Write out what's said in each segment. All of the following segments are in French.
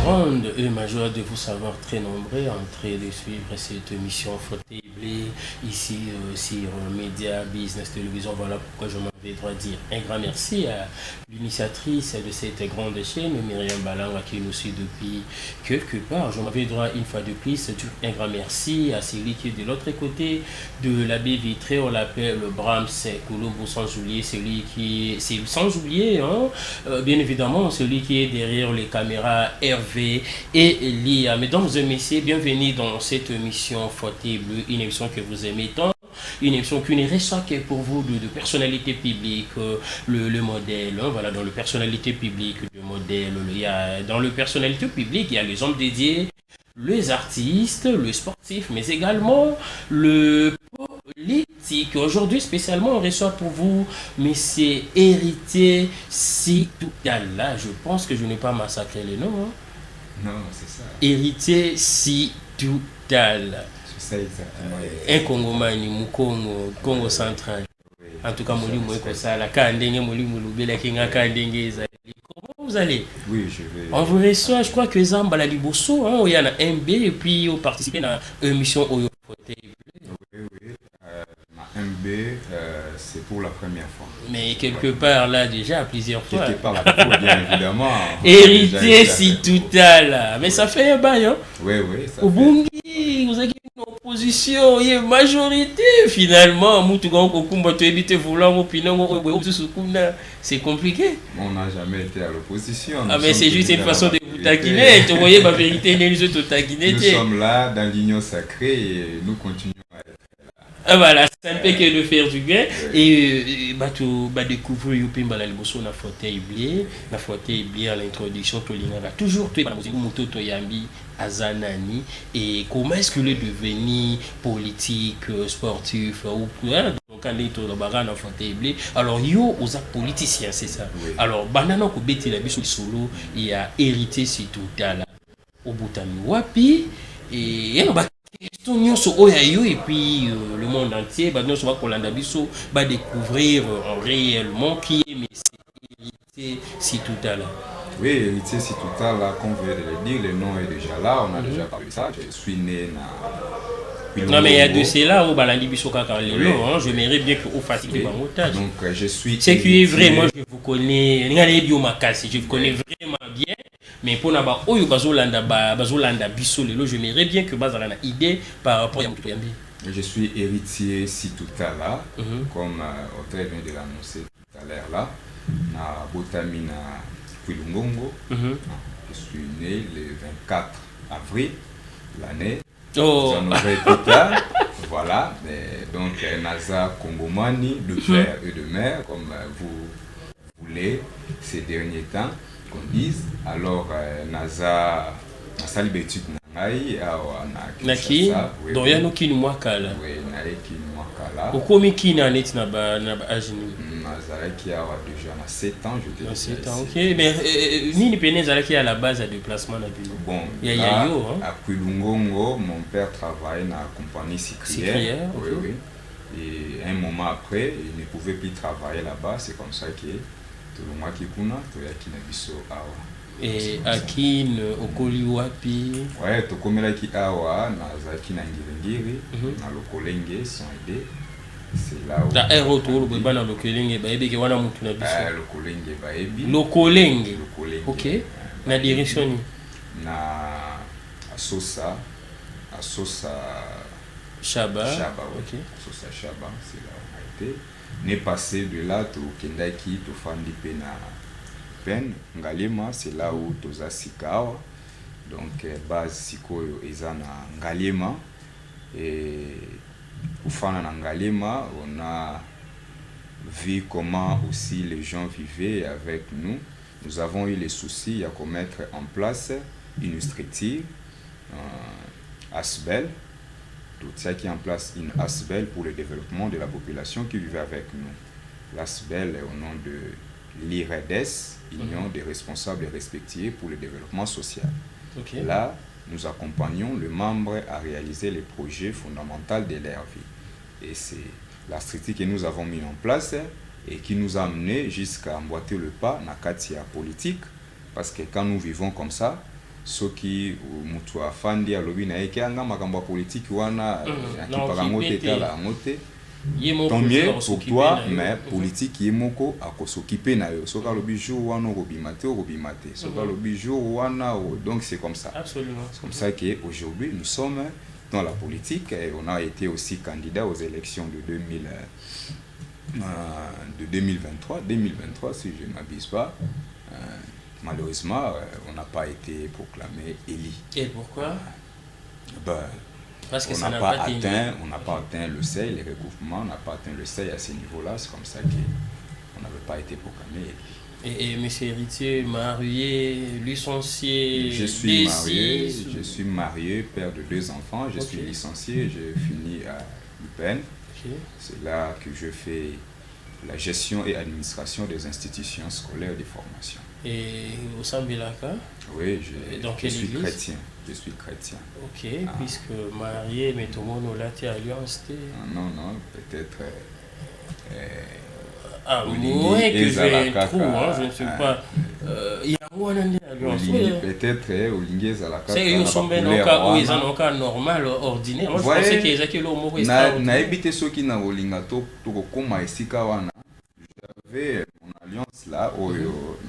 grande et ma joie de vous savoir très nombreux en train de suivre cette émission Fauteuil Blé ici sur Média Business Télévision. Voilà pourquoi je m'avais droit dire un grand merci à l'initiatrice de cette grande chaîne, Myriam Balanga, qui nous suit depuis quelque part. Je m'avais droit une fois de plus un grand merci à celui qui est de l'autre côté de la baie vitrée. On l'appelle le Brahms Koulombo, sans oublier celui qui est, sans oublier, bien évidemment, celui qui est derrière les caméras, Hervé et Lia. Mesdames et messieurs, bienvenue dans cette émission Fauteuil Bleu, une émission que vous aimez tant, une émission qui ne reçoit que pour vous de personnalité publique, le modèle, voilà, dans le personnalité publique, le modèle, dans le personnalité publique, il y a les hommes dédiés, les artistes, le sportif, mais également le politique. Aujourd'hui, spécialement, on reçoit pour vous M. Héritier Sitoutala. Je pense que je n'ai pas massacré le nom. Non, c'est ça. Héritier Sitoutala. C'est ça exactement. Un Congomani, Mukongo, Congo central. Oui, en tout cas, comment vous allez? Oui, je vais. On vous reçoit, je crois que Zamba la Liboso, il y en a un B, et puis on participe à l'émission Oyo Fauteuil Bleu. Oui. Ma MB, c'est pour la première fois. Mais quelque part là, déjà, plusieurs fois. Quelque part là, bien évidemment. Héritier Sitoutala. Mais ça fait un bail, hein? Oui. Au Bungi, vous avez une opposition, il y a une majorité finalement. C'est compliqué. On n'a jamais été à l'opposition. Ah, mais c'est juste une façon de vous taquiner. Tu voyez, ma vérité, nous sommes là dans l'union sacrée et nous continuons à être là. Ah, voilà, ça ne peut que de faire du bien. Et découvrir Yupimba la Liboso na Fauteuil Blé, à l'introduction, toujours tu es dans Moto Toyambi, Azanani. Et comment est-ce que le devenu politique, sportif, ou donc on est au Baran à Fauteuil Blé. Alors, yo, aux politiciens, c'est ça. Oui. Alors, banana ko beti la biso solo, il y a Héritier Sitoutala. Au Boutami Wapi, et il y a et puis le monde entier va découvrir réellement qui est Héritier Sitoutala. Oui, Héritier Sitoutala, comme vous venez de le dire, le nom est déjà là, on a déjà parlé de ça. Je suis né dans... Non, mais il y a de cela où je m'aimerais bien que vous fassiez des montages. Donc je suis... Ce qui est vrai, moi je vous connais, je vous connais vraiment bien. Mais pour n'avoir oyo bazolanda biso lelo, je m'aimerais bien que bazala na idée par rapport à Moutouambi. Je suis Héritier Sitoutala, comme Audrey vient de l'annoncer tout à l'heure là, na Botami na Kwilungongo. Je suis né le 24 avril l'année. Oh. Voilà, donc Naza Kongomani de père et de mère, comme vous voulez ces derniers temps qu'on dise. Alors Naza Salibétude Nangai na Kinshasa. Donc ya no kini mwakala. Oui, na kini mwakala. Okomi kini anet na ba ajini. Nazaraki a déjà na 7 ans, je te dis. 7 ans, OK. Mais ni pene zalaki à la base de déplacement na bino. Bon, à Kwilungongo, mon père travaillait dans la compagnie sucrière. Oui. Et un moment après, il ne pouvait plus travailler là-bas, c'est comme ça que tout le monde qui kuna, tout le monde qui biso awa. Et Akin okoli wapi? Ouais, to komela ki awa na zaki na ngirengiri, na lokolenge sont aidés. C'est là où la retour le bana lokolenge baebi ke wana mutu na biso. Lokolenge baebi. Lokolenge. OK. Na direction ni na Asosa Chaba. OK. Asosa Chaba, c'est là où on a été. N'est passé de là to kendaki to fandi pena pen Ngalema, c'est là où toza sikawa. Donc base sikoyo eza na Ngalema et au fana na Ngalema, on a vu comment aussi les gens vivaient avec nous. Nous avons eu les soucis à mettre en place une structure ASBEL, tout ça qui est en place une ASBEL pour le développement de la population qui vivait avec nous. L'ASBEL est au nom de l'IREDES, Union des responsables respectifs pour le développement social. Okay. Là, nous accompagnons le membre à réaliser les projets fondamentaux de leur vie. Et c'est la structure que nous avons mis en place et qui nous a amené jusqu'à emboîter le pas dans la politique. Parce que quand nous vivons comme ça, soki mutu afandi alobi na eke anga makambo ya politique wana akipaka ngo te tala ngo te tant mieux pour toi, mais politique yi moko akosokipe na yo soka lobi jour wana okobimate soka lobi jour wana donc c'est comme ça. Absolument. C'est comme ça que aujourd'hui nous sommes dans la politique et on a été aussi candidat aux élections de 2023 si je ne m'abuse pas. Malheureusement, on n'a pas été proclamé élu. Et pourquoi? Parce que on n'a pas atteint le seuil, les regroupements, on n'a pas atteint le seuil à ce niveau-là, c'est comme ça qu'on n'avait pas été proclamé élu. Et monsieur Héritier, marié, licencié, je suis marié, père de 2 enfants, je suis licencié, j'ai fini à l'UPEN. C'est là que je fais la gestion et administration des institutions scolaires de formation. Et au Sambilaka? Oui, je suis chrétien. Je suis chrétien. Ok, puisque marié, mais tout le monde a été alliance. Non, peut-être. Moins que j'ai trop, je ne sais pas. Il y a moins d'alliance. Peut-être Olingue Zalaka. C'est eux sont bien où ils ont un cas normal, ordinaire. Moi, je pensais qu'ils étaient là au mot extraordinaire. Na habité ceux qui n'ont Olingato, comme Maïsika. J'avais mon alliance là,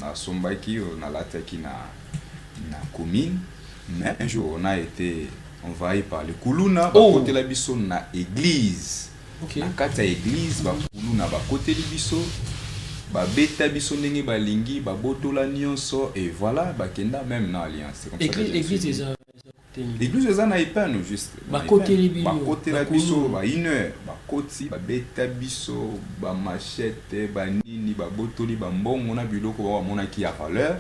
na Sombaki, na Lataki, na commune. Mais un jour, on a été envahi par les Kuluna, côté la biso na église. Na kata église, ba Kuluna ba côté li biso, ba beta biso ndenge ba lingi, ba botola nyonso et voilà, ba kenda même na alliance. Église l'église eza na ipano juste. Ba côté li biso, ba côté la biso, ba une ba koti, ba beta biso, ba machette, ba nini, ba botoli, ba mbongo na biloko ba mona ki a valeur.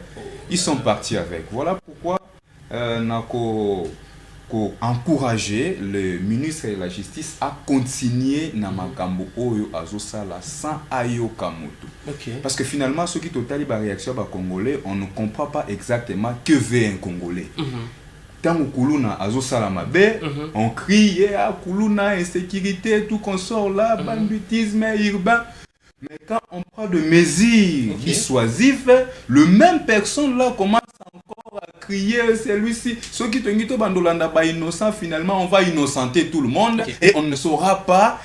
Ils sont partis avec. Voilà pourquoi encourager le ministre de la Justice à continuer na makambo oyo azosala sans ayoka moto. Parce que finalement, ceux qui totali ba réaction ba congolais, on ne comprend pas exactement que veut un congolais. Tant que Kuluna azosala mabe, on crie Kuluna insécurité, tout consort là, banditisme urbain. Mais quand on parle de mesures dissuasives, le même personne là commence encore à crier celui-ci. Ceux qui te disent bandolanda ba innocent, finalement on va innocenter tout le monde et on ne saura pas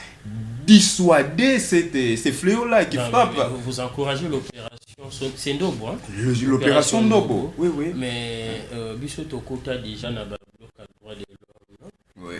dissuader ces fléaux-là qui frappent. Vous encouragez l'opération Sendobo, hein? L'opération Ndobo, oui. Mais Bissoto Kota déjà n'a pas le droit de l'homme. Oui.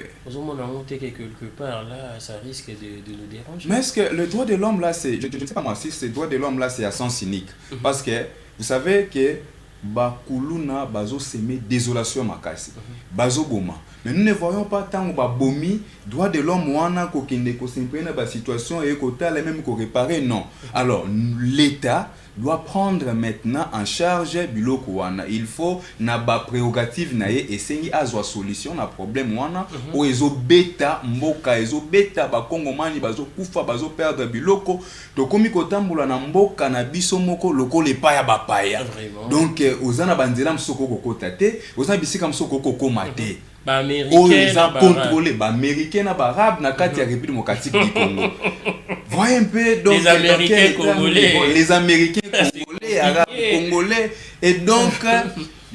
Quelque part là, ça risque de nous déranger. Mais est-ce que le droit de l'homme là, c'est, je ne sais pas moi si ce droit de l'homme là, c'est à sens cynique. Parce que vous savez que Bakuluna bazo semé désolation makasi. Bazo boma. Mais nous ne voyons pas tant que bomi droit de l'homme wana ko kende ko simprena ba situation et ko tala même ko réparer non. Alors l'État doit prendre maintenant en charge biloko wana. Il faut na ba prérogative na ye esengi azwa solution na problème wana o ezo beta mboka ezo beta ba kongomani bazo kufa bazo perdre biloko to komi ko tambola na mboka na biso moko loko le paya ba paya. Donc ozana banzela msoko kokota te, ozana bisika msoko kokoma te. Ba américain contrôlé ba américain na ba arabe na kati ya République démocratique du Congo. Voyez un peu donc les américains congolais, arabes congolais et donc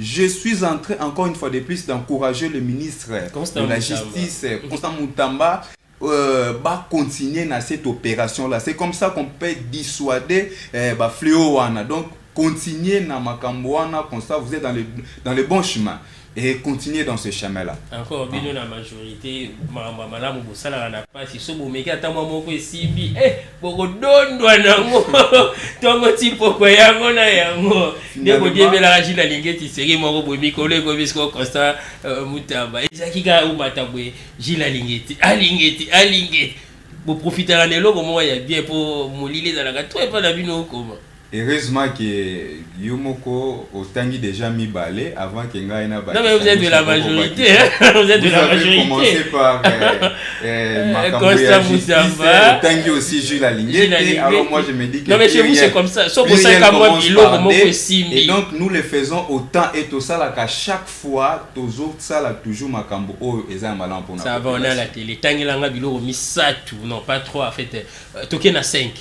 je suis en train encore une fois de plus d'encourager le ministre de la Justice Constant Mutamba va continuer dans cette opération là. C'est comme ça qu'on peut dissuader ba fléau wana. Donc continuez dans makambo wana comme ça vous êtes dans le bon chemin. Et continuer dans ce chemin-là. Encore, bien la majorité, madame Boussala n'a pas si sobo mais quand moi mon simbi, beaucoup d'ondouan nango, toi mon type pourquoi yango na yango, ne ko dié la ragine la lingeti série mon robo mi collé comme bisco constant Mutamba. Et ça qui ga ou matabwe, gila lingeti, alingeti. Pour profiter à l'élo comment il y a bien pour moliller dans la gâteau toi pas la bino comment. Heureusement que Yomoko Otangi déjà mis balai avant que Ngaï n'a pas. Non mais vous êtes de la majorité, vous êtes de la majorité. Commencé par Constant Moussamba. Otangi aussi Jules Alingué. Alors moi je me dis que. Non mais chez vous c'est comme ça. Sauf pour ça qu'à moi Bilo comment possible. Et donc nous le faisons autant et tout ça là qu'à chaque fois toujours ça là toujours Makambo oh ezan malan pour nous. Ça va on a la télé. Tangi langa Bilo mis ça tout non pas 3 en fait. Token à 5.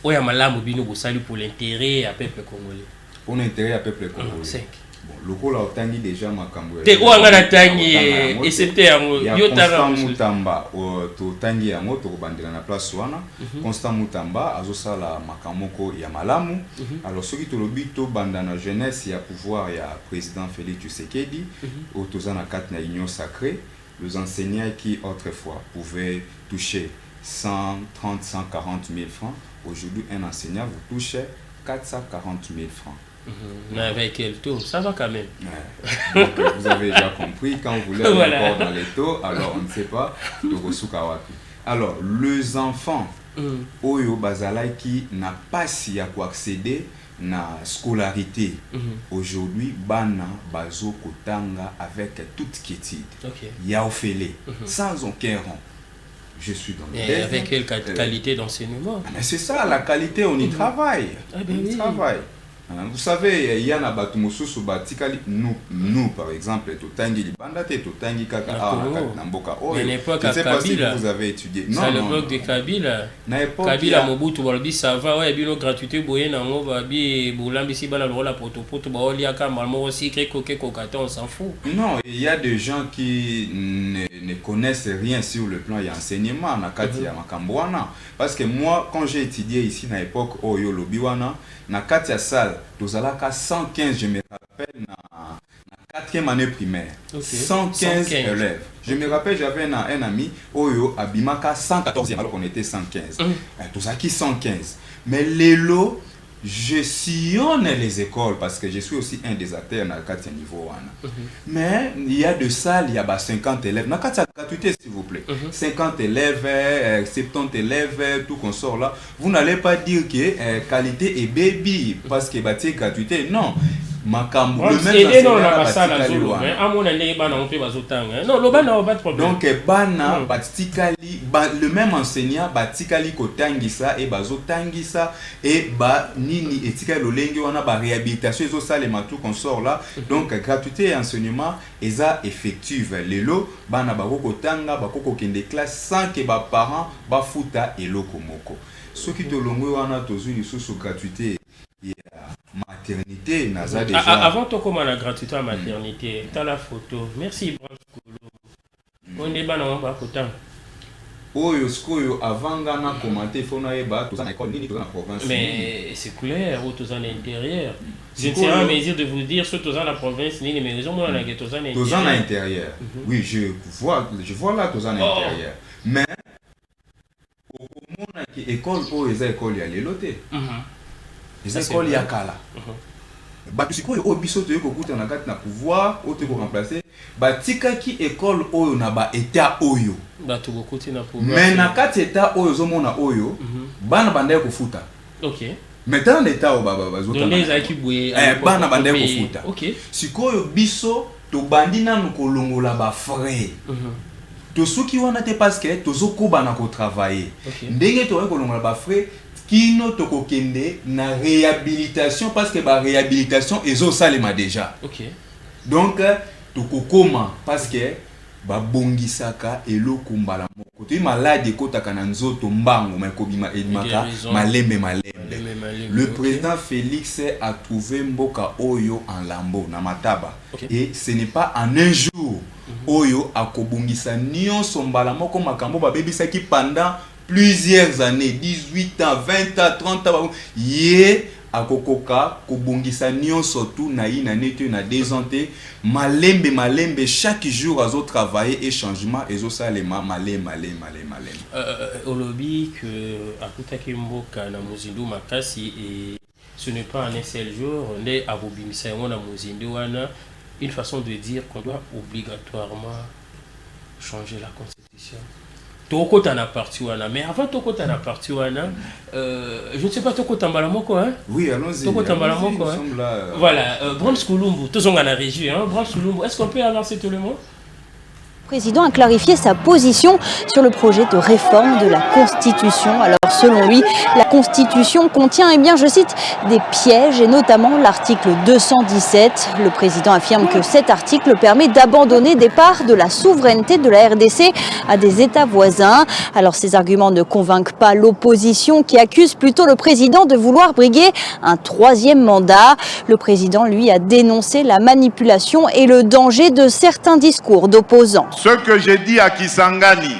Oya malamu bino bosali pour l'intérêt à peuple congolais. Pour l'intérêt à peuple congolais. 5. Bon, lokola otangi déjà makambo. Te ouangana tangi et c'était Constant Mutamba to tangi yango to bandela na place wana. Constant Mutamba azosala makamoko ya malamu. Alors soki to lobito bandana jeunesse ya pouvoir ya président Félix Tshisekedi au tozana kat na union sacrée, les enseignants qui autrefois pouvaient toucher 130 140 000 francs, aujourd'hui un enseignant vous touche 440 000 francs. Avec quel taux? Ça va quand même. Donc, vous avez déjà compris, quand vous voulez aller encore dans les taux, alors on ne sait pas. Alors, les enfants, Oyo Bazalai qui n'a pas si à quoi accéder na scolarité, aujourd'hui, Bana Bazo Kotanga avec toute quiétude. Yaofele, sans aucun rang. Je suis dans le désert. Avec quelle qualité d'enseignement? Mais c'est ça, la qualité, on y travaille. On y travaille. Vous savez, il y en a nous par exemple, Totangi Libandate, Totangi Kaka, Namboka. Mais l'époque à Kabila, vous avez étudié. Non, c'est l'époque de Kabila. Kabila Mobutu, Walbi, ça va, ouais, bien gratuité, Boyen, Nango, Babi, Boulambi, Sibana, la Protopoto, Baoliaka, Malmo aussi, Koké, Kokata, on s'en fout. Non, il y a des gens qui ne connaissent rien sur le plan et enseignement, Nakati Makambouana. Parce que moi, quand j'ai étudié ici, à l'époque, Oyo Lobiwana, Nakati Sal, Tozalaka 115, je me rappelle, na 4e année primaire. 115 élèves. Je me rappelle, j'avais un ami, Oyo Abimaka 114e, alors qu'on était 115. Tozaki 115. Mais les lots, je sillonne les écoles parce que je suis aussi un des acteurs dans le 4e niveau. Mais il y a de salles, il y a 50 élèves. Dans le 4e gratuité, s'il vous plaît. 50 élèves, 70 élèves, tout qu'on sort là. Vous n'allez pas dire que qualité est baby parce que c'est gratuité. Non. Donc bana batikali le même enseignant batikali kotangisa et bazotangisa et ba nini etika lolenge wana ba réhabilitation ezo salema tout qu'on sort là. Donc gratuité et enseignement eza effective lelo bana bakoko tanga bakoko kende classe sans que ba parents ba futa eloko moko. Ce qui te longo wana tozu lisusu gratuité maternité naza déjà. Avant to comme la gratuité à maternité, t'as la photo. Merci Branche Kolo. On est bana ba kotan. Oyo skoyo avant ngana commenter fona eba to na école nini to na province. Mais c'est clair, ou to à l'intérieur. Je ne sais pas mesure de vous dire surtout dans la province nini mais raison moi na to à l'intérieur. To à l'intérieur. Oui, je vois là to à l'intérieur. Mais au monde qui école o eza école ya leloté. Les écoles ya kala. Batusiko yo biso to yokuta na kati na pouvoir o te ko remplacer batika ki école oyo na ba état oyo batu bokuti na pouvoir mais na kati état oyo zo mona oyo bana banda ko futa. OK. Maintenant l'état o baba bazota donc les aki boué bana banda ko futa. OK. Sikoyo biso to bandi na kolongola ba frais. To suki wana te parce que to zo ko bana ko travailler. Ndenge to kolongola ba frais kino toko kende na réhabilitation parce que ba réhabilitation ezo salema déjà. OK. Donc toko koma parce que ba bongisaka eloko mbala moko. To malade kotaka na nzoto mbango makobima edimaka malembe. Le président Félix a trouvé mboka oyo en lambo na mataba. Et ce n'est pas en un jour oyo akobongisa nyonso mbala moko makambo ba bebisaki pendant plusieurs années, 18 ans, 20 ans, 30 ans, yé akokoka kobongisa nyonso tout na ina neto na désanté malembe chaque jour azo travailler et changement ezo salema malembe. Olobi que akutaki mboka na muzindu makasi et ce n'est pas en un seul jour ne abobimisa yango na muzindu wana une façon de dire qu'on doit obligatoirement changer la constitution. Tokota na parti wana mais avant tokota na parti wana je ne sais pas tokota mbalamoko hein. Oui, allons-y. Tokota mbalamoko hein. Voilà, Branche Kulumbu, tous on a la régie hein. Branche Kulumbu, est-ce qu'on peut avancer tout le monde? Le président a clarifié sa position sur le projet de réforme de la Constitution. Alors selon lui, la Constitution contient, eh bien, je cite, des pièges et notamment l'article 217. Le président affirme que cet article permet d'abandonner des parts de la souveraineté de la RDC à des États voisins. Alors ces arguments ne convainquent pas l'opposition qui accuse plutôt le président de vouloir briguer un troisième mandat. Le président, lui, a dénoncé la manipulation et le danger de certains discours d'opposants. Ce que j'ai dit à Kisangani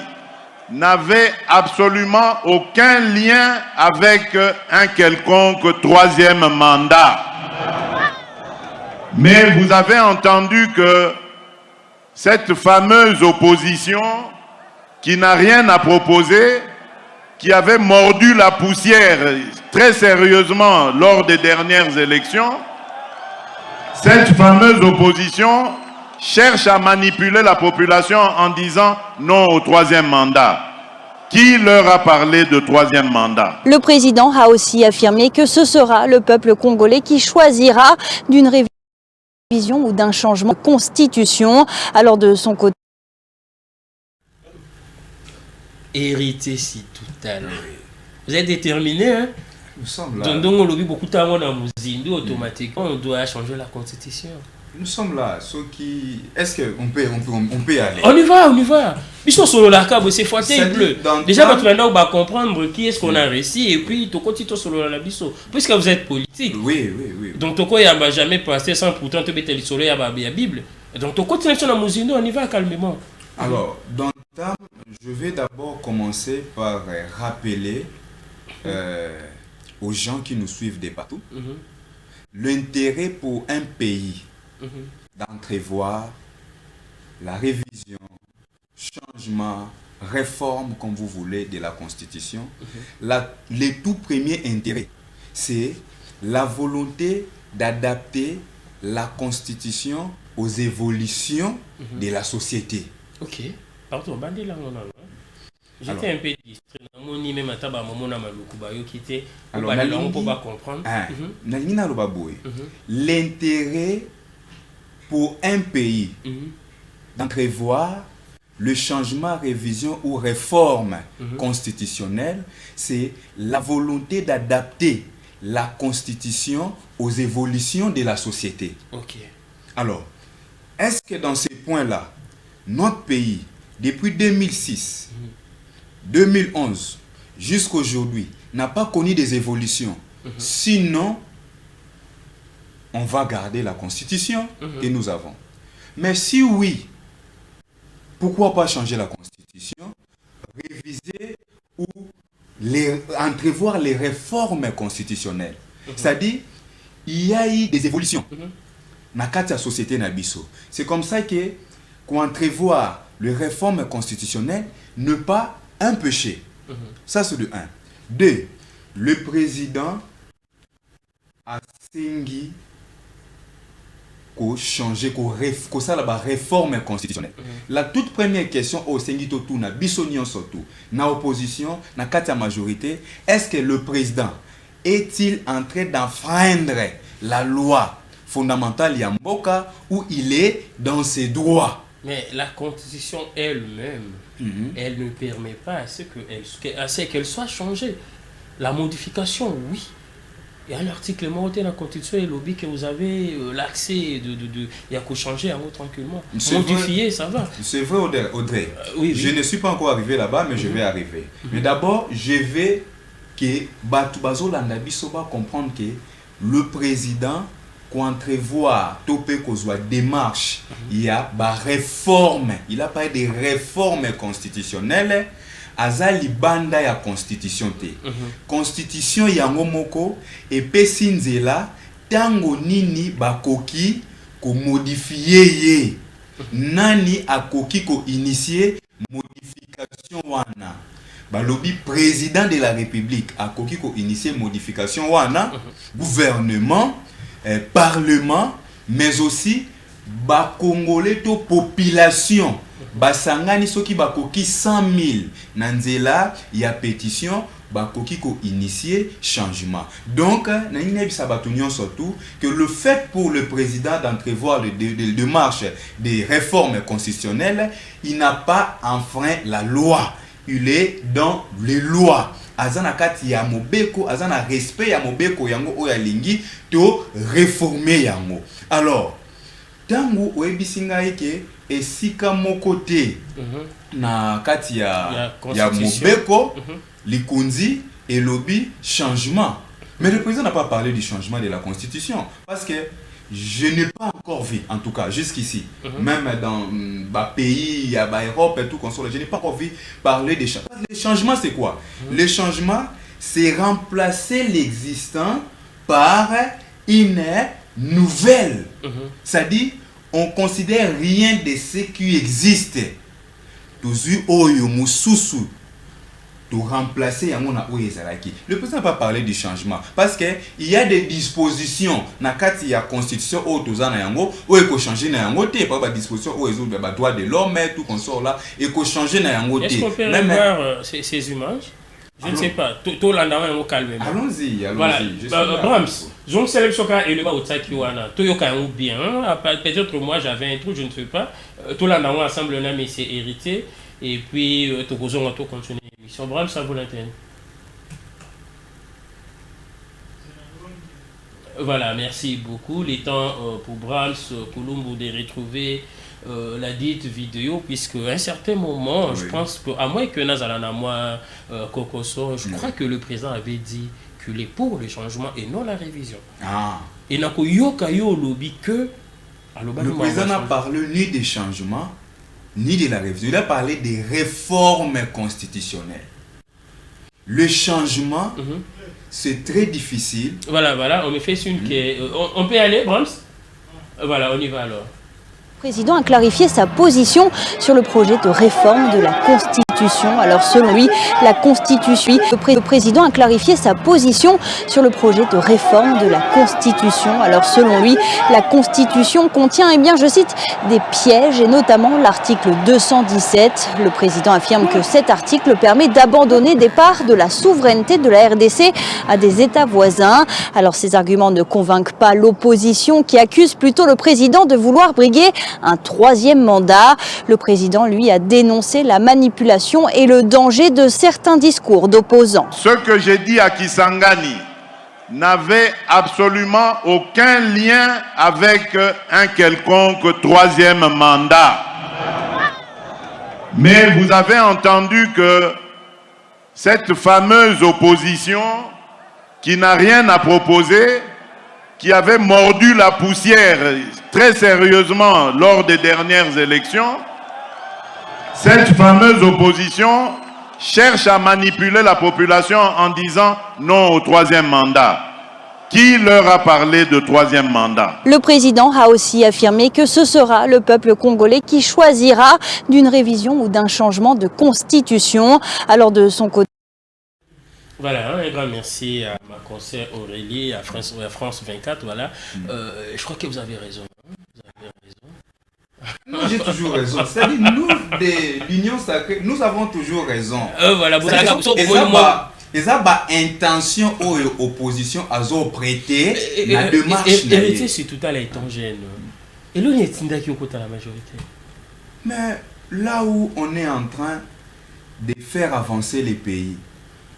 n'avait absolument aucun lien avec un quelconque troisième mandat. Mais vous avez entendu que cette fameuse opposition qui n'a rien à proposer, qui avait mordu la poussière très sérieusement lors des dernières élections, cette fameuse opposition cherche à manipuler la population en disant non au troisième mandat. Qui leur a parlé de troisième mandat? Le président a aussi affirmé que ce sera le peuple congolais qui choisira d'une révision ou d'un changement de constitution. Alors de son côté, hérité si tout à l'heure. Vous êtes déterminé, hein? Nous sommes là. Donc on lobby beaucoup de temps dans Mouzindo, automatiquement on doit changer la constitution. Nous sommes là. Ceux qui... Est-ce qu'on peut y aller? On y va. Bisous sur la cabo, c'est fauteuil bleu. Déjà, maintenant, on va comprendre qui est-ce qu'on a réussi et puis tu continues sur la biso. Puisque vous êtes politique. Oui. Donc, tu n'as jamais passé sans pourtant te mettre le soleil à la Bible. Donc, tu continues sur la Mouzindo, on y va calmement. Alors, dans le temps, je vais d'abord commencer par rappeler aux gens qui nous suivent de partout l'intérêt pour un pays d'entrevoir la révision, changement, réforme, comme vous voulez, de la Constitution. Le tout premier intérêt, c'est la volonté d'adapter la Constitution aux évolutions de la société. Ok. Pardon, bandé là, j'étais un peu distrait. L'intérêt pour un pays d'entrevoir le changement, révision ou réforme constitutionnelle, c'est la volonté d'adapter la Constitution aux évolutions de la société. Ok. Alors, est-ce que dans ces points-là, notre pays, depuis 2006, 2011, jusqu'à aujourd'hui, n'a pas connu des évolutions? Sinon, on va garder la Constitution que nous avons. Mais si oui, pourquoi pas changer la Constitution, réviser ou entrevoir les réformes constitutionnelles? C'est-à-dire, il y a eu des évolutions dans la société Nabiso. C'est comme ça que qu'on entrevoit les réformes constitutionnelles ne pas empêcher. Ça, c'est de 1. 2, le président a singhi qu'on changer, qu'on ça la réforme constitutionnelle. La toute première question au Sengi Totou na bisonion surtout na opposition na kata majorité, est-ce que le président est-il en train d'enfreindre la loi fondamentale Yamboka ou il est dans ses droits? Mais la Constitution elle-même, elle ne permet pas à ce qu'elle soit changée. La modification, oui. Il y a un article monté dans la Constitution et lobby que vous avez l'accès il y a qu'à changer en haut tranquillement. Modifier, ça va. C'est vrai, Audrey. Oui. Je ne suis pas encore arrivé là-bas, mais je vais arriver. Mais d'abord, je vais que Batubazo Landabisoba comprendre que le président qu'entrevoir topé kozwa démarche il y a réforme, il a parlé de réformes constitutionnelles azali banda ya constitution te constitution ya ngomoko et pesinzela tango nini bakoki ko modifier ye nani akoki ko initier modification wana balobi président de la République akoki ko initier modification wana gouvernement parlement, mais aussi ba congolais to population basangani soki bakoki 100 000 nanzela ya pétition bakoki ko initier changement. Donc na sabatunion surtout que le fait pour le président d'entrevoir les démarches des réformes constitutionnelles, il n'a pas enfreint la loi, il est dans les lois. azana kati ya mobeko azana respect ya mobeko yango oya lingi to réformer yango. Alors tangu oebisinga eke esika moko te na kati ya mobeko likunzi et lobby changement. Mais le président n'a pas parlé du changement de la constitution parce que je n'ai pas encore vu, en tout cas jusqu'ici, même dans le pays, il y a l'Europe et tout, je n'ai pas encore vu parler des changements. Les changements, c'est quoi? Les changements, c'est remplacer l'existant par une nouvelle. C'est-à-dire, on considère rien de ce qui existe. Toujours, oyo mususu. De remplacer Yamona Ouezalaki. Le président n'a pas parlé du changement parce qu'il y a des dispositions dans la constitution où tout ça où il faut changer na yango te pas des dispositions où ils ont des droits de l'homme et tout qu'on sort là et qu'on changer na yango te. Est-ce qu'on peut revoir ces images? Je ne sais pas. Tout l'endroit est calme. Allons-y. Voilà. Brahms, je sélection et le bas au Tsakiwana. Tout y a bien. Peut-être moi j'avais un trou, je ne sais pas. Tout l'endroit ensemble on a mais c'est hérité. Et puis, tout le monde continue l'émission. Brahms, ça vous l'intéresse. Voilà, merci beaucoup. Les temps pour Brahms, Colombo de retrouver la dite vidéo, puisque à un certain moment, je pense qu'à moins que Nazalana, moi, Kokoso, je crois que le président avait dit qu'il est pour le changement et non la révision. Et n'a pas lobby que. Le président n'a parlé ni des changements ni de la révision. Il a parlé des réformes constitutionnelles. Le changement, c'est très difficile. Voilà, on me fait une on peut y aller, Brahms? Voilà, on y va alors. Le président a clarifié sa position sur le projet de réforme de la Constitution. Alors selon lui, la Constitution, le président a clarifié sa position sur le projet de réforme de la Constitution. Alors selon lui, la Constitution contient, eh bien, je cite, des pièges et notamment l'article 217. Le président affirme que cet article permet d'abandonner des parts de la souveraineté de la RDC à des États voisins. Alors ces arguments ne convainquent pas l'opposition qui accuse plutôt le président de vouloir briguer un troisième mandat. Le président, lui, a dénoncé la manipulation et le danger de certains discours d'opposants. Ce que j'ai dit à Kisangani n'avait absolument aucun lien avec un quelconque troisième mandat. Mais vous avez entendu que cette fameuse opposition qui n'a rien à proposer, qui avait mordu la poussière très sérieusement lors des dernières élections, cette fameuse opposition cherche à manipuler la population en disant non au troisième mandat. Qui leur a parlé de troisième mandat? Le président a aussi affirmé que ce sera le peuple congolais qui choisira d'une révision ou d'un changement de constitution. Alors de son côté... Voilà, un grand merci à ma conseillère Aurélie, à France 24. Voilà. Je crois que vous avez raison. Vous avez raison. Non, j'ai toujours raison. C'est-à-dire, nous, de l'Union sacrée, nous avons toujours raison. Voilà, vous avez ils ont intention aux oppositions à prêter la démarche. Héritier, c'est tout à l'étangène. Et là, il y a qui est la majorité. Mais là où on est en train de faire avancer les pays,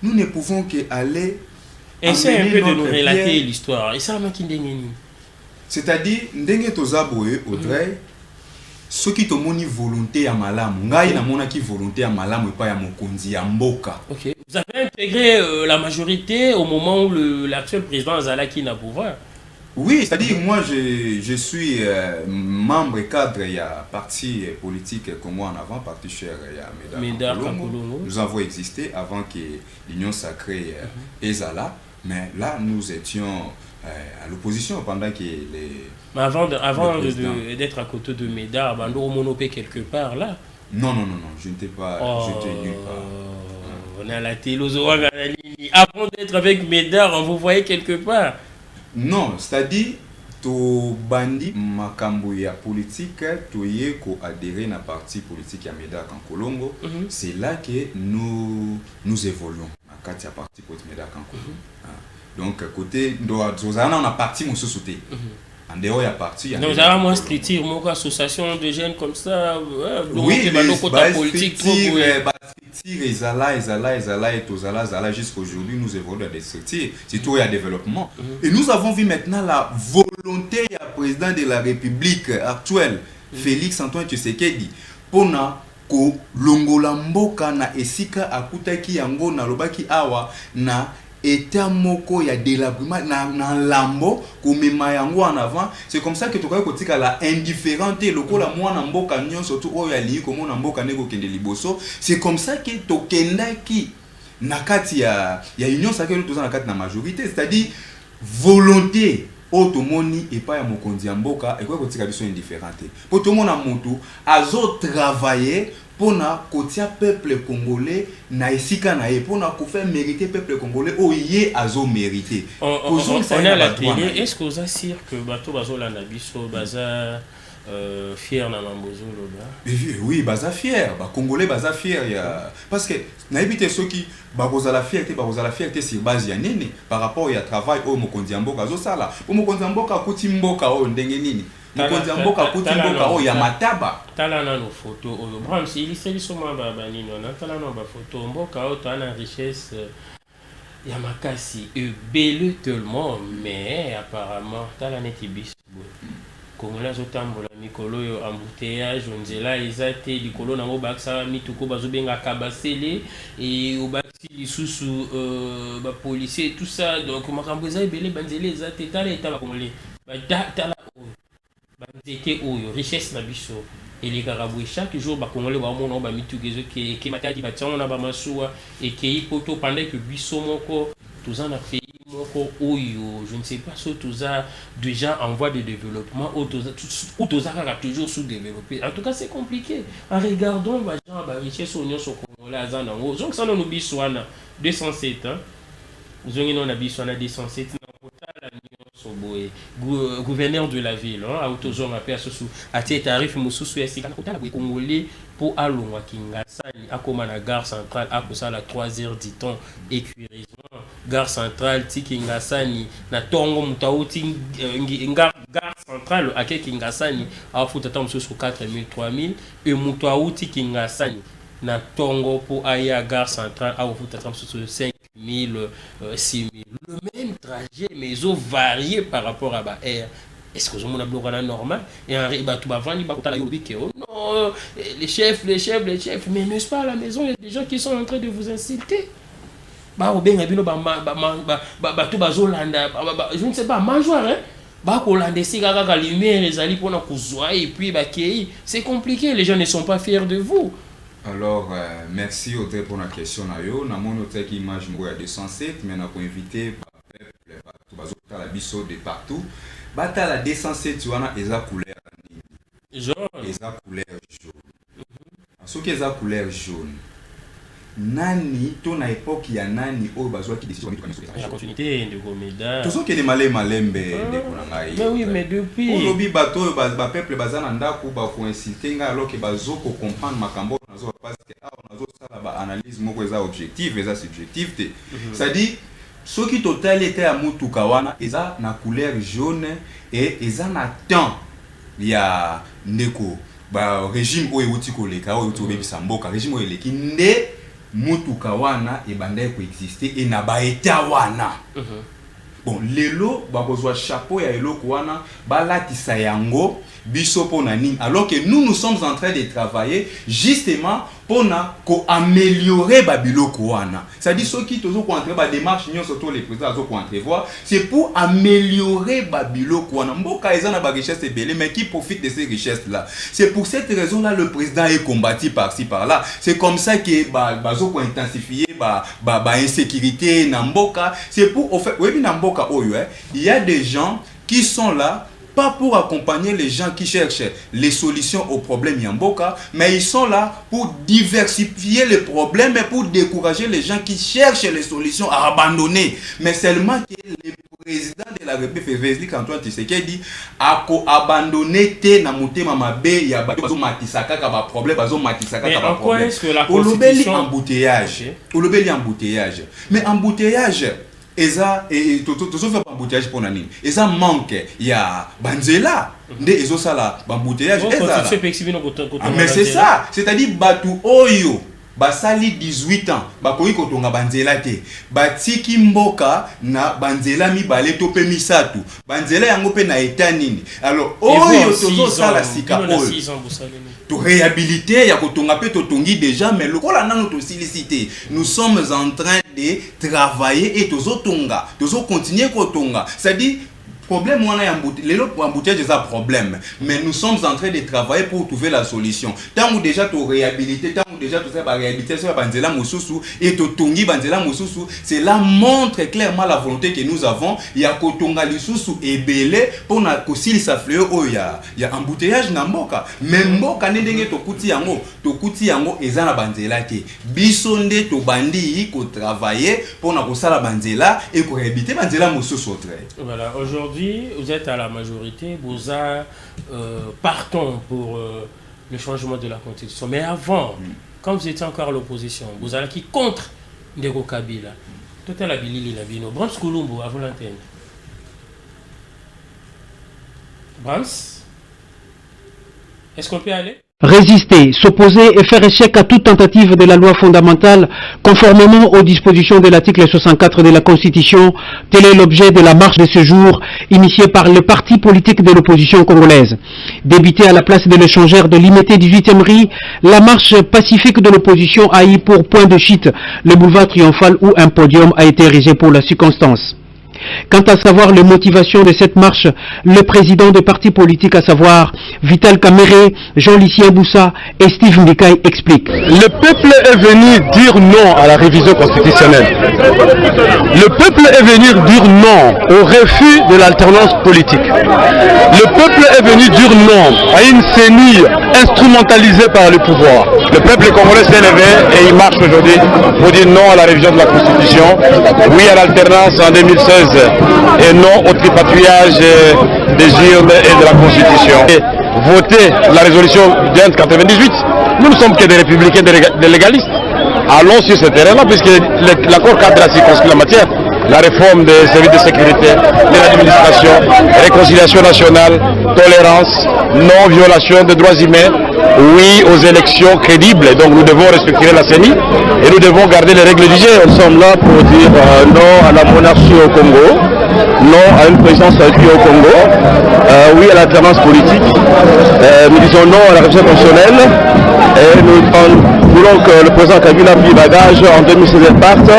nous ne pouvons qu'aller. Essaye un peu de nous relater l'histoire. Et ça, c'est-à-dire, Ndenge Tozaboe, Audrey, ceux qui ont une volonté à Malam, ngai na mona qui volonté à Malam et pas à Mokonzi à Mboka. Ok. Vous avez intégré la majorité au moment où l'actuel président Zalaki n'a pouvoir. Oui, c'est-à-dire moi je suis membre et cadre il y a parti politique comme moi en avant, parti cher il y a Médard Kankolongo. Nous avons existé avant que l'Union sacrée Ezala, mais là nous étions à l'opposition pendant que les... Mais avant d'être à côté de Médard, Bando monopé quelque part là. Non, je n'étais pas, j'étais nulle part. On est à la télé, avant d'être avec Médard, on vous voyait quelque part. Non, c'est-à-dire, to bandi makambo ya politique, to yé ko adhérer na parti politique ya Médard Kankolongo, c'est là que nous évoluons. À quatre parti politique Médard Kankolongo. Donc côté Zozana on a parti mon sous-souté. En dehors il y a parti. Donc ça moi structure mon association de jeunes comme ça. Oui, côté politique structure ezala et tozala jusqu'à aujourd'hui nous évoluons dans des structures, surtout il y a développement. Et nous avons vu maintenant la volonté du président de la République actuelle, Félix Antoine Tshisekedi, pona ko longola mboka na esika akutaki yango na lobaki awa na eta moko ya délabrement na lambo komema yango en avant. C'est comme ça que tokoki kotika la indifférente lokola mwana mboka nyonso to oyo ali komona mboka neko kende liboso. C'est comme ça que tokendaki na kati ya union sacrée toza na kati na majorité, c'est-à-dire volonté otomoni epa ya mokonzi ya mboka ekoki kotika biso indifférente. Po tomona moto azo travailler pona kotia peuple congolais na esika na ye pona ko faire mériter peuple congolais o yé azo mériter. On a la télé, est-ce que vous assure que bato bazolanda biso baza fier na mambozo loba? Oui, baza fier, ba congolais baza fier ya parce que na ebité ceux qui bakozala fierté sur base ya nini par rapport ya travail au mokonzi mboka zo sala. O mokonzi mboka kuti mboka o ndenge nini? Mokonzi mboka kuti mboka o ya mataba. Tala na no photo o Brahms il s'est soma ba nini on tala na ba photo mboka o to ana richesse ya makasi ebele tellement mais apparemment tala neti biso Congolais zotambola mikolo yo embouteillage onzela ezate likolo nango baksa mituko bazobenga kabasele et obaki lisusu ba policier tout ça donc makambo eza ebele banzele ezate tala eta ba Congolais tala banzete oyo richesse na biso elekaka chaque jour ba Congolais ba mona ba mituko ezoke ke matadi ba tsona ba masuwa et ke poto pendant que biso moko tous en a pays oyo je ne sais pas si tous a déjà en voie de développement ou tous a toujours sous-développé. En tout cas c'est compliqué en regardant les gens ba richesse union so Congolais azana donc ça no biswana 207 hein vous avez non biswana 207 na Soboé, gouverneur de la ville, hein, autozone appelé à sous à tarif mususu ya sika kotala ba Congolais pour alongwa kingasani akoma na gare centrale akosa la 3h du temps écurisement gare centrale ti kingasani na tongo mutauti gare centrale ake kingasani afuta tam mususu 4000 3000 et mutauti kingasani na tongo pour aya gare centrale afuta tam mususu 5000 6000 le même trajet mais ils ont varié par rapport à ba air. Est-ce que vous avez un normal et un non les chefs mais n'est-ce pas à la maison il y a des gens qui sont en train de vous insulter je ne sais pas mangeoire et puis c'est compliqué, les gens ne sont pas fiers de vous. Alors, merci Audrey pour la question. Na mon hôtel qui image à 207, mais on a invité la biso de partout. Bata la 207 tu as eza couleur jaune. Eza couleur jaune. Ce qui est couleur jaune. Nani ton à époque ya nani o bazwa qui décision la continuité de Gomeda. Tout ce qui est malembe de konangai. Mais oui, mais depuis on lobi bato ba peuple bazana ndako ba ko inciter nga alors que bazo ko comprendre makambo nazo parce que on nazo sala ba analyse moko eza objectif eza subjectif te. Ça dit ce qui total était à mutuka wana eza na couleur jaune et eza na temps ya ndeko ba régime oyo uti koleka oyo to bebisa mboka régime oyo leki nde mutuka wana ebandai ko exister et na ba eta wana. Bon lelo bakozwa chapeau ya eloko wana balatisa yango biso pona nini alors que nous sommes en train de travailler justement pona ko améliorer babiloko wana. Ça dit ceux qui toujours contre ba démarche nyo surtout les présidents zo ko entrevoir c'est pour améliorer babiloko wana mboka eza na ba richesse ebele mais qui profite de ces richesses là. C'est pour cette raison là le président est combattu par-ci par-là. C'est comme ça que bazo ko intensifier ba insécurité na mboka. C'est pour au fait oui na mboka oyo il y a des gens qui sont là pas pour accompagner les gens qui cherchent les solutions aux problèmes Yamboka, mais ils sont là pour diversifier les problèmes et pour décourager les gens qui cherchent les solutions à abandonner. Mais seulement que le président de la République, Félix Antoine Tshisekedi, a abandonné na mutema mabe ya bazo matisaka ka ba problème bazo matisaka ka ba problème. Olobeli embouteillage. Mais embouteillage eza et tout fait embouteillage pour nani eza manque ya banzela nde ezosala embouteillage eza mais c'est ça c'est-à-dire batu oyo basali 18 ans bakoki kotonga banzela te batiki mboka na banzela mibale to pe misatu banzela yango pe na eta nini alors oyo tozosala sika oyo to réhabiliter ya kotonga pe totongi déjà mais lokola nano to silicité nous sommes en train de travailler et tozotonga tozo continuer kotonga c'est-à-dire problème on a embouteillage c'est un problème mais nous sommes en train de travailler pour trouver la solution tant ou déjà to réhabiliter tant ou déjà tout ça ba réhabilitation ya banzela mususu et to tongi banzela mususu cela montre clairement la volonté que nous avons ya kotonga lisusu ebele pour na kosilisa fleur o ya embouteillage na mboka même mboka ndenge to kuti yango eza na banzela te biso nde to bandi ko travailler pour na kosala banzela et ko réhabiliter banzela mususu autre. Voilà, aujourd'hui vous êtes à la majorité, vous partons pour le changement de la constitution. Mais avant, quand vous étiez encore à l'opposition, vous allez qui contre Ndeko Kabila. Total Abilili Labino. Brahms Koulumbo, à vous l'antenne. Brahms, est-ce qu'on peut aller? Résister, s'opposer et faire échec à toute tentative de la loi fondamentale conformément aux dispositions de l'article 64 de la Constitution, tel est l'objet de la marche de ce jour initiée par le parti politique de l'opposition congolaise. Débutée à la place de l'échangeur de l'IMT 18e RI, la marche pacifique de l'opposition a eu pour point de chute le boulevard triomphal où un podium a été érigé pour la circonstance. Quant à savoir les motivations de cette marche, le président des partis politiques, à savoir Vital Kamerhe, Jean-Lucien Boussa et Steve Ndikai expliquent. Le peuple est venu dire non à la révision constitutionnelle. Le peuple est venu dire non au refus de l'alternance politique. Le peuple est venu dire non à une CENI instrumentalisée par le pouvoir. Le peuple congolais s'est levé et il marche aujourd'hui pour dire non à la révision de la Constitution, oui à l'alternance en 2016 et non au tripatouillage des urnes et de la Constitution. Et voter la résolution de 98, nous ne sommes que des républicains, des légalistes. Allons sur ce terrain-là, puisque l'accord cadre a circonscrit la matière. La réforme des services de sécurité, de l'administration, réconciliation nationale, tolérance, non-violation des droits humains, oui aux élections crédibles. Donc nous devons respecter la CENI et nous devons garder les règles du jeu. Nous sommes là pour dire non à la monarchie au Congo, non à une présidence accrue au Congo, oui à l'alternance politique, nous disons non à la révision constitutionnelle et nous voulons que le président Kabila plie bagage en 2016 parte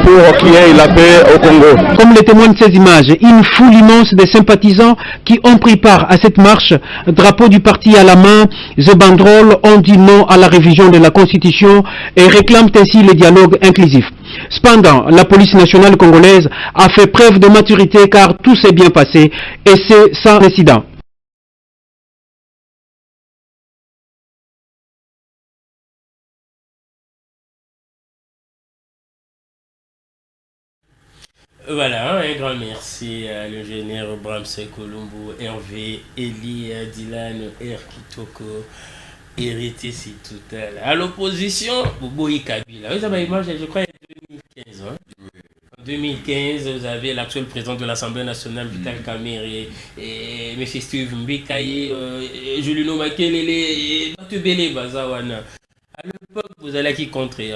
pour qu'il y ait la paix au Congo. Comme le témoignent ces images, une foule immense de sympathisants qui ont pris part à cette marche, drapeau du parti à la main, The Banderole ont dit non à la révision de la Constitution et réclament ainsi le dialogue inclusif. Cependant, la police nationale congolaise a fait preuve de maturité car tout s'est bien passé et c'est sans incident. Voilà, un grand merci à l'ingénieur Brahms Koulumbo, Hervé, Eli, Dylan, Erkitoko, Hérité si tout à l'heure. À l'opposition, Boboï Kabila. Vous avez image, je crois, en 2015. Hein? En 2015, vous avez l'actuel président de l'Assemblée nationale, Vital Kamerhe, et M. Steve Mbikaye, Julino Makelele, et Batubele Bazawana. À l'époque, vous allez qui contrer.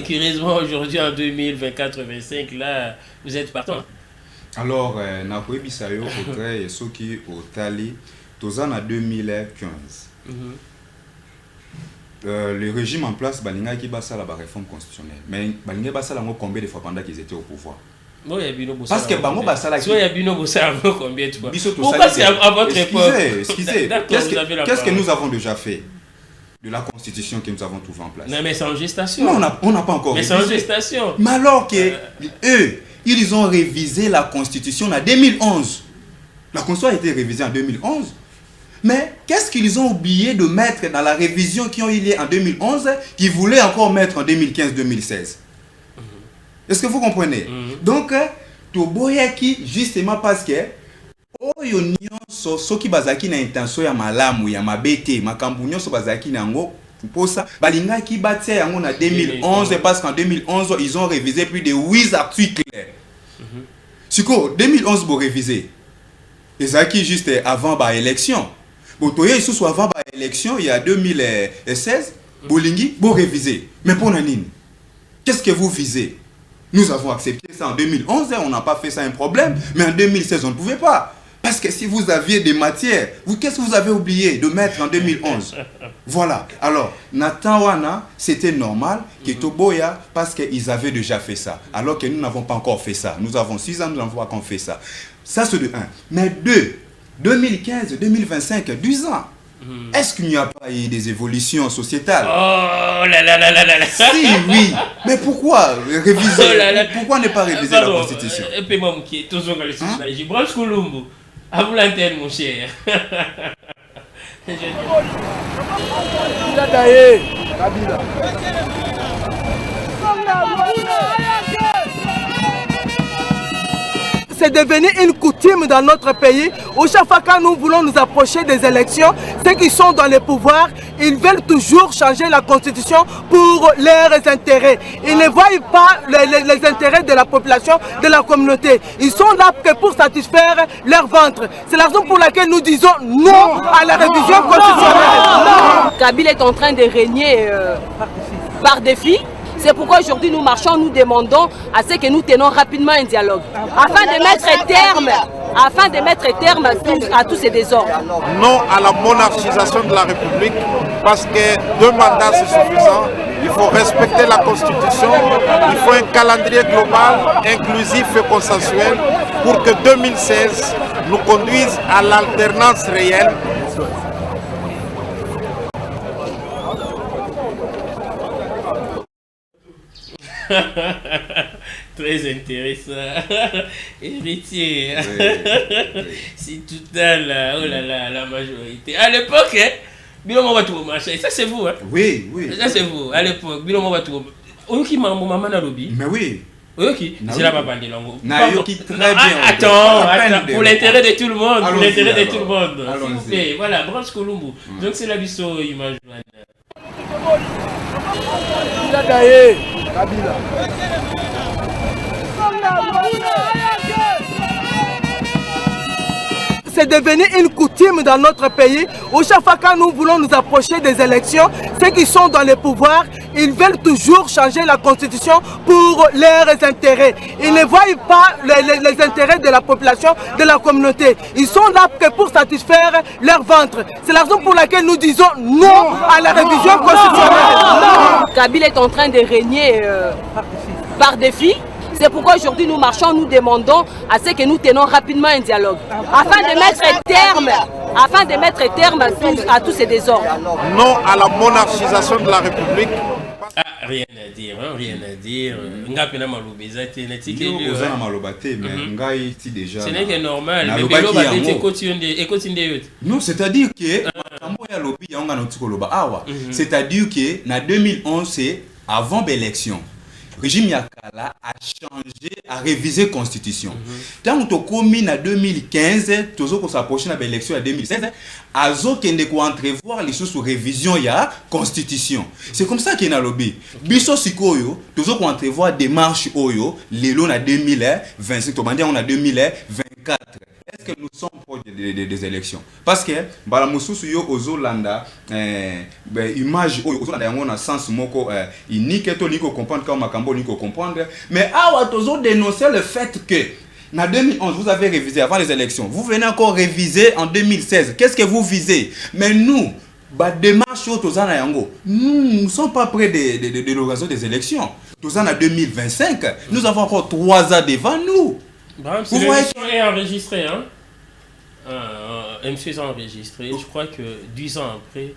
Curieusement, aujourd'hui, en 2024-2025, là, vous êtes partant. Alors, Nakoui Bisayo, Otré et Soki Otali, Tozan en 2015. Le régime en place, Balinga qui basa la réforme constitutionnelle. Mais Balinga basa la combien de fois pendant qu'ils étaient au pouvoir? Parce que Bango Basala qui... combien de fois? Pourquoi c'est à votre époque? Excusez, qu'est-ce que nous avons déjà fait de la constitution que nous avons trouvée en place? Non, mais c'est en gestation. Non, on n'a pas encore révisé. Mais c'est en gestation. Mais alors que eux, ils ont révisé la constitution en 2011. La constitution a été révisée en 2011. Mais qu'est-ce qu'ils ont oublié de mettre dans la révision qui ont eu lieu en 2011, qu'ils voulaient encore mettre en 2015-2016? Est-ce que vous comprenez? Donc, Toboyaki, justement parce que oyo nyonso soki bazaki na intention ya malamu ya mabete makambu nyonso bazaki nango posa balingaki batia yango na 2011 parce qu'en 2011 ils ont révisé plus de 8 articles. Siko 2011 bo révisé. Ezaki juste avant ba élection. Bon toye sous avant ba élection il y a 2016 Bolingi, vous révisez. Mais pour Nanine, qu'est-ce que vous visez? Nous avons accepté ça en 2011, on n'a pas fait ça un problème, mais en 2016, on ne pouvait pas. Parce que si vous aviez des matières, qu'est-ce que vous avez oublié de mettre en 2011? Voilà. Alors, Nathan Wana, c'était normal que Toboya, parce qu'ils avaient déjà fait ça. Alors que nous n'avons pas encore fait ça. Nous avons 6 ans, nous n'avons pas encore fait ça. Ça, c'est de 1. Mais 2, 2015, 2025, 10 ans. Est-ce qu'il n'y a pas eu des évolutions sociétales? Oh là là là là là là. Si, oui. Mais pourquoi réviser? Oh là là. Pourquoi ne pas réviser la Constitution? Paie-moi mon pied, toujours dans le souci. J'ai branche Colombo. À vous l'antenne, mon cher. C'est devenu une coutume dans notre pays où chaque fois que nous voulons nous approcher des élections, ceux qui sont dans le pouvoir, ils veulent toujours changer la constitution pour leurs intérêts. Ils ne voient pas les intérêts de la population, de la communauté. Ils sont là que pour satisfaire leur ventre. C'est la raison pour laquelle nous disons non à la révision constitutionnelle. Kabila est en train de régner par défi. C'est pourquoi aujourd'hui nous marchons, nous demandons à ce que nous tenons rapidement un dialogue afin de mettre terme à tous ces désordres. Non à la monarchisation de la République parce que 2 mandats c'est suffisant. Il faut respecter la Constitution, il faut un calendrier global, inclusif et consensuel pour que 2016 nous conduise à l'alternance réelle. Très intéressant. Héritier. Si tout à la, oh là là, la majorité. À l'époque, hein, Bilon va tout marcher. Ça c'est vous, hein? Oui, oui. Ça c'est vous. À l'époque, Bilon va tout. Oyoki maman na lobby. Mais oui. Oyoki, c'est la papa de lango. Nayoki très bien. Attends, pour l'intérêt de tout le monde, pour l'intérêt de tout le monde. S'il vous plaît, voilà, branche Colombo. Donc c'est la biso image. C'est devenu une coutume dans notre pays où chaque fois que nous voulons nous approcher des élections, ceux qui sont dans le pouvoir, ils veulent toujours changer la constitution pour leurs intérêts. Ils ne voient pas les intérêts de la population, de la communauté. Ils sont là que pour satisfaire leur ventre. C'est la raison pour laquelle nous disons non à la révision constitutionnelle. Kabila est en train de régner par défi. C'est pourquoi aujourd'hui nous marchons, nous demandons à ce que nous tenons rapidement un dialogue afin de mettre terme à tous ces désordres. Non à la monarchisation de la République. Ah, rien à dire, hein, rien à dire. Ngapena malobeza te netike lieu. Oza na malobate mais ngai ti déjà. Ce n'est que normal, mais belo ba te ekotinde yote. Non, c'est-à-dire que makambo ya lobi ya nga na tikoloba awa. C'est-à-dire que na 2011 c'est avant l'élection. Régime Yakala a changé, a révisé la Constitution. Tant que nous commis en 2015, toujours qu'on s'approche de l'élection en 2016, azo kende ko entrevoir les choses sur révision de la Constitution. C'est comme ça qu'il y a lobby. Biso sikoyo, toujours qu'on entrevoir démarche oyo, lelo na 2025, on a 2024. Est-ce que nous sommes proches des élections? Parce que bala mususu yo ozolanda image oyo ozolanda yango na sens moko unique to niko comprendre comme makambo niko comprendre, mais awa tozo dénoncer le fait que en 2011 vous avez révisé avant les élections, vous venez encore réviser en 2016. Qu'est-ce que vous visez? Mais nous démarche tozana yango, nous ne sommes pas près de l'organisation des élections. Tozana 2025, nous avons encore 3 ans devant nous. Vous voyez est enregistré, hein? MC est enregistré. Je crois que 10 ans après,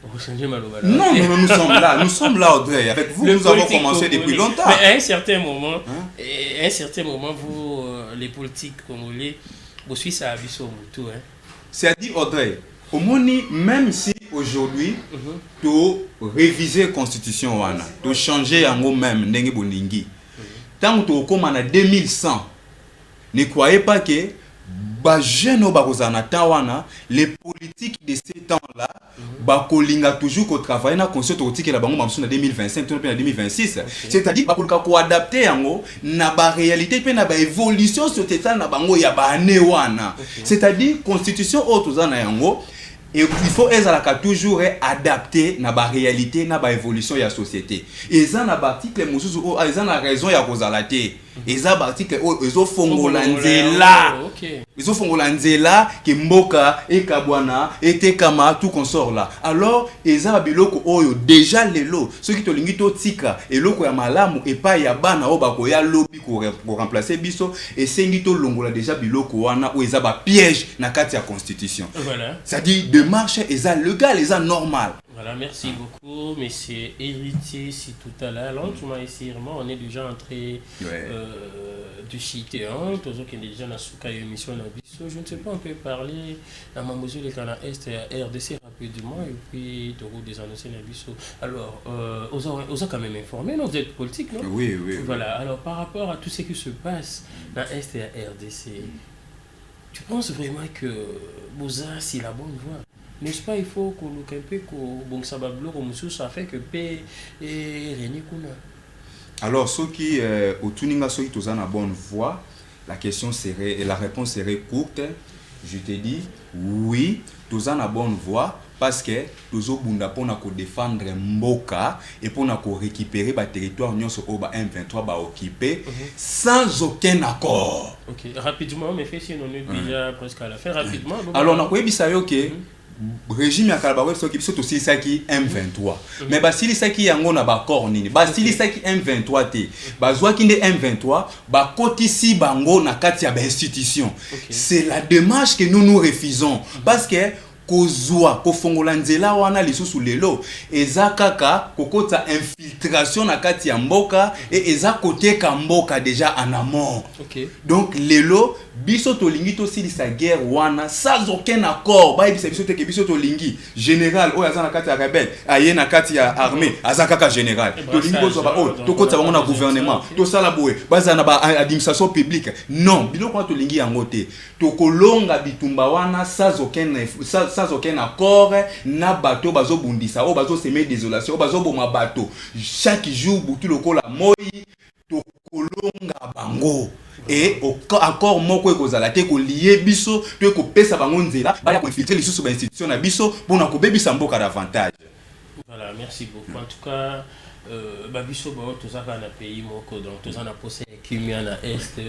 vous changez Maloba. Non, nous sommes là, Audrey. Avec vous, nous avons commencé depuis longtemps. Mais à un certain moment, vous, les politiques congolais, vous suivez ça à Bissau tout, hein? C'est-à-dire, Audrey, au Moni, même si aujourd'hui, tu réviser la constitution, tu changer en haut même, tant que tu as comme en 2100, ne croyez pas que les politiques de ces temps-là, toujours qu'on travaille dans la constitution en 2025 en 2026. C'est-à-dire qu'on adapter à la réalité et à l'évolution sur ce temps. C'est-à-dire la constitution et il faut ezalaka toujours adapter na ba réalité na ba évolution ya société eza na ba article mosusu o eza na raison ya kozala te eza ba article o ezofongola nzela ezofongola nzela ke mboka ekabwana etekama tout consort là alors eza biloko oyo déjà lelo ceux qui tolingi to tika eloko ya malamu epa ya bana o bakoya lobi ko remplacer biso esengi to longola déjà biloko wana o eza ba piège na kati ya constitution voilà ça dit démarche eza légal eza normal. Voilà, merci beaucoup, monsieur Héritier, si tout à l'heure, on est déjà entré du site, tous qui est déjà dans ce émission, je ne sais pas, on peut parler à ma mesure les canaux Est et RDC rapidement, et puis de des annoncés Nabiso. Alors, on a quand même informé, non, vous êtes politique, non? Oui. Voilà, alors par rapport à tout ce qui se passe dans Est et à RDC, tu penses vraiment que Boza, c'est la bonne voie? N'est-ce pas, il faut qu'on nous campe que Sabablo comme ça fait que paix et René Kuna. Alors ceux qui au tuninga ceux qui tous en bonne voie, la question serait et la réponse serait courte. Je te dis oui, tous en bonne voie parce que tous au bunda pour nous défendre Mboka et pour nous récupérer le territoire nous au M23 ba occupé sans aucun accord. OK, rapidement mais fait si on est déjà presque à la fin rapidement. Alors on a quoi bisayo OK. Régime ya Kalabawel so ki biso to silisaki M23 mais basilisaki yango na bakor nini basilisaki M23 te bazwaki nde M23 bakotisi bango na kati ya ba institution. C'est la démarche que nous refusons parce que kozwa kofongola nzela wana lisusu lelo eza kaka kokota infiltration na kati ya mboka et eza koteka mboka déjà en amont. Donc lelo biso tolingi to silisa guerre wana sans aucun accord ba biso te ke biso tolingi général o aza na kati ya rebelle aye na kati ya armée aza kaka général tolingi ko ba o to kota bango na gouvernement to sala boye baza na ba administration publique non biloko tolingi yango te to kolonga bitumba wana sans aucun accord na bato bazo bundisa o bazo semer désolation o bazo boma bato chaque jour butu lokola moi to kolonga bango et accord moko ekozala te ko lié biso to ko pesa bango nzela ba ya ko infiltrer lisusu ba institution na biso pona ko bebisa mboka davantage. Voilà, merci beaucoup. En tout cas babiso ba tous aka na pays moko donc tous en a posé kimia na est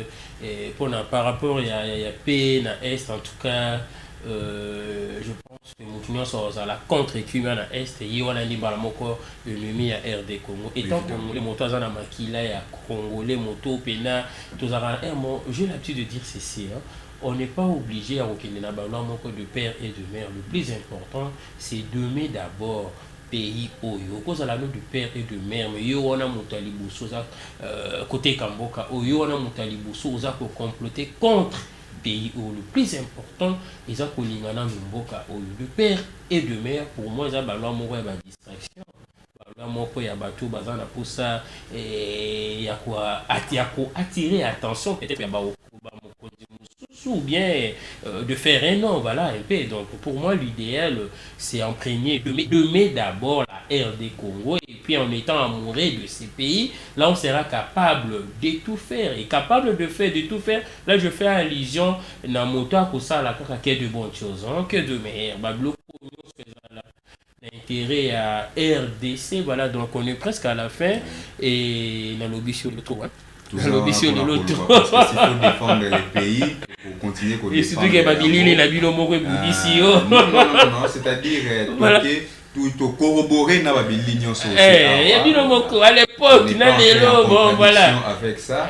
et par rapport ya paix na est en tout cas je pense que nous sommes à la contre-écume à l'Est et on a dit balamoko ennemi à RD Congo et tant que les motos à Makila et à Congolais moto pena tous à j'ai l'habitude de dire ceci on n'est pas obligé à reconnaître la balamoko de père et de mère. Le plus important c'est d'aimer d'abord pays oyo cause à la note de père et de mère mais yo on a mutalibu soza côté Kamboka oyo on a mutalibu soza pour comploter contre pays où le plus important ils ont kolingana mboka où de père et de mère pour moi ça balwa moko ya ba distraction balwa moko ya bato bazana pour ça et ya quoi attirer attention peut-être ya ba ou bien de faire un nom, voilà un peu. Donc pour moi l'idéal c'est imprégner de d'abord la RD Congo et puis en étant amoureux de ces pays, là on sera capable de tout faire et capable de tout faire. Là je fais allusion na moto pour ça la que de bonnes choses, que de meilleurs. L'intérêt à RDC, voilà donc on est presque à la fin et dans l'ambition de tout. L'ambition de l'autre. Il faut défendre les pays pour continuer à défendre. Et surtout qu'il y a Babilili, la Bilomoko et Boudissi. Non, c'est-à-dire tout corroborer na Babilili. Il y a Bilomoko à l'époque, bon voilà. Avec ça,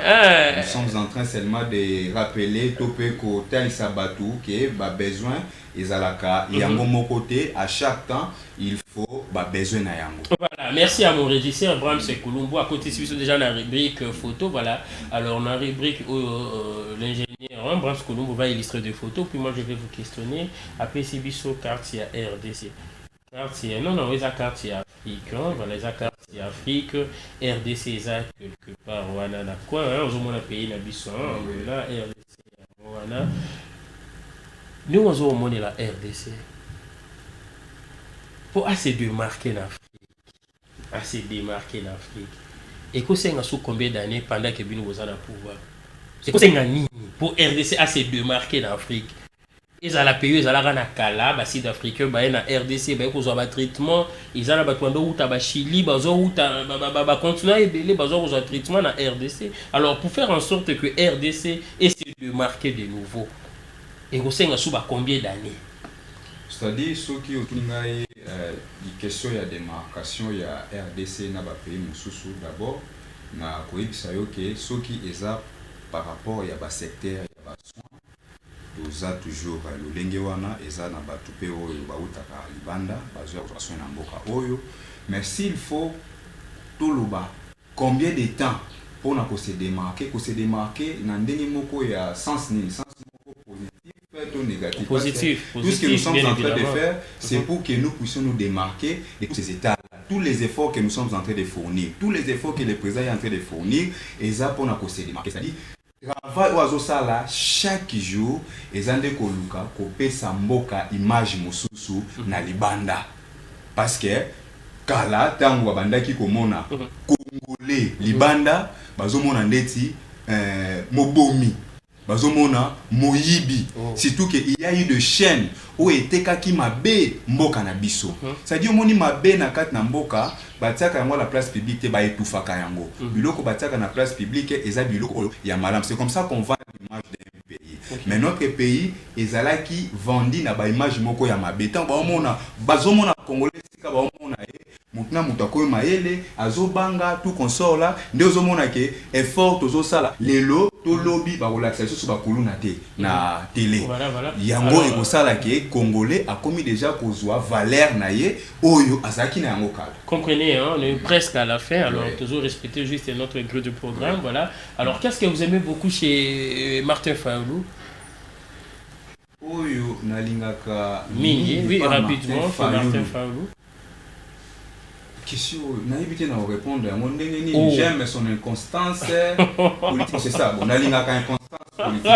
nous sommes en train seulement de rappeler Topeko Tel Sabatou qui a besoin. Ezalaka yango mon côté à chaque temps il faut besoin na yango. Voilà, merci à mon régisseur Bram Sekoulumbo à côté si déjà dans la rubrique photo voilà. Alors dans la rubrique l'ingénieur Bram Sekoulumbo va illustrer des photos puis moi je vais vous questionner après si biso quartier RDC. Quartier non les quartier Afrique voilà les quartier Afrique RDC ça quelque part voilà na quoi on mona pays na biso là RDC voilà. Nous avons monnaie la RDC pour assez démarquer l'Afrique, et que c'est sous combien d'années pendant que nous avons le pouvoir. C'est que c'est pour RDC assez démarquer l'Afrique. Ils ont la payé, ils ont la Kala, bah Sud-Africain, bah na RDC, bah ils ont un traitement, ils ont la batouando ou ta Chili, bah ils ont bah continuer à ébeler, bah ils ont un traitement na RDC. Alors pour faire en sorte que RDC essaie de marquer de nouveau, et vous savez combien d'années? C'est-à-dire ceux qui ont une question de démarcation, il y a RDC na pays mususu d'abord na koyebisa yo ke ceux qui eza par rapport ya ba secteur ya ba soins oza toujours lolenge wana eza na batu pe oyo bautaka libanda bazwa ko soins na mboka oyo, mais s'il faut toloba combien de temps pour na ko se démarquer na ndenge moko ya sens nini, sens moko positif ou négatif. Positif. Tout ce que nous sommes en train de faire, c'est pour que nous puissions nous démarquer de tous ces états. Tous les efforts que nous sommes en train de fournir, tous les efforts que le président est en train de fournir, et ça pour nous se démarquer. C'est-à-dire, travail oiseau ça là, chaque jour, ils ont des koluka, kopé sa mboka image mususu na libanda. Parce que, kala, tango banda ki komona, Congolais, libanda, bazo mona ndeti, mobomi. Bazomona moyibi, surtout qu'il y a eu de chaînes où était kaki mabe mboka na biso. C'est-à-dire moni mabe na kat na mboka, batiaka yango la place publique te ba etufaka yango. Biloko batiaka na place publique eza biloko ya malam. C'est comme ça qu'on vend l'image d'un pays. Mais notre pays ezalaki vendi na ba image moko ya mabe. Tant bazomona Congolais sika bazomona Moutna Moutakoy Maele, Azobanga, tout consort là, Ndezomona ke effort tozo sala, lelo, to lobby, ba relaxation sur bakulu na te, na télé. Yango eko sala ke Congolais a commis déjà kozwa valeur na ye, oyo azaki na yango kala. Comprenez, hein, on est presque à la fin, alors toujours respecter juste notre grille de programme, voilà. Alors qu'est-ce que vous aimez beaucoup chez Martin Fayulu? Oyo nalingaka Mingi, oui, rapidement, Martin Fayulu. Question, naïvité n'a répondre à mon déni, j'aime son inconstance politique, c'est ça. Bon, nalingaka inconstance politique.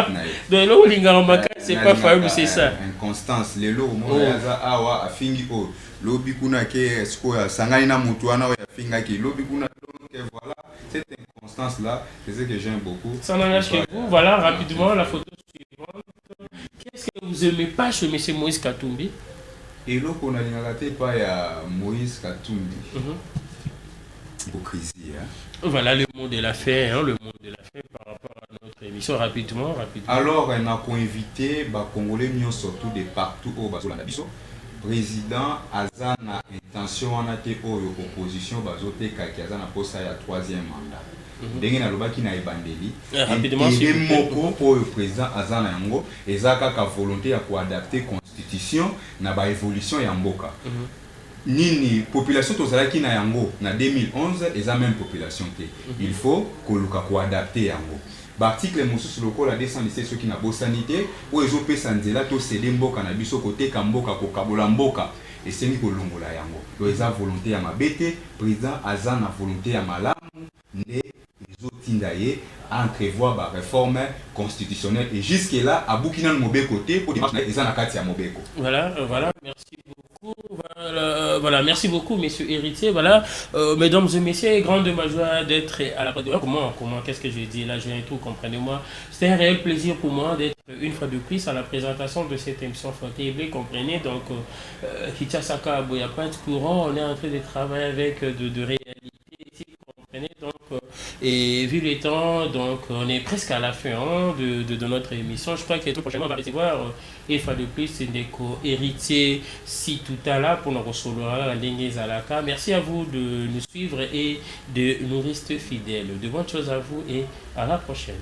De l'eau, l'ingamaka, c'est pas Fayulu, c'est ça. Inconstance, les lots, mon awa, a fingi o, lobby kuna ke, sko, sangani na mutuana, ya finga ki, lobby kuna, donc voilà, cette inconstance là, c'est ce que j'aime beaucoup. Ça n'engage que vous, voilà, rapidement, la photo suivante. Qu'est-ce que vous aimez pas chez M. Moïse Katumbi? Et là, on a dit pas à Moïse Katumbi. Hypocrisie. Hein? Voilà le mot de la fin, hein, le mot de la fin par rapport à notre émission. Rapidement. Alors, on a invité les Congolais, surtout de partout au Bazola. Président Azana intention en été opposition Bazote qui Azana poste à 3e mandat. Dengue na lobaki na ebandeli. Rapidement. Et moko pour le président Azana yango ezaka ka volonté à adapter constitution na ba évolution ya mboka. Nini population tozalaki na yango na 2011 eza même population te. Il faut koluka ko adapter yango. L'article mosusu lokola 217 soki na bosanité o ezopesa nzela to céder mboka na biso côté kamboka ko kabola mboka et c'est ni kolongola yango. To eza volonté ya mabete, président Azana volonté ya malamu ne Tindaye à entrevoir la réforme constitutionnelle et jusque-là, à Boukina Mobeko côté pour dimanche et Zanakatia Mobeko. Voilà, merci beaucoup. Voilà, merci beaucoup, messieurs héritiers. Voilà, mesdames et messieurs, grande joie d'être à la radio. Comment, qu'est-ce que je dis là, je tout, comprenez-moi. C'est un réel plaisir pour moi d'être une fois de plus à la présentation de cette émission Fortable, comprenez. Donc, Kichasaka Boyapat courant, on est en train de travailler avec de réalité. Donc, et vu les temps, donc on est presque à la fin de notre émission. Je crois que tout prochainement on va recevoir une fois de plus des co-héritiers si tout à l'heure pour nous recevoir la ligne Zalaka. Merci à vous de nous suivre et de nous rester fidèles. De bonnes choses à vous et à la prochaine.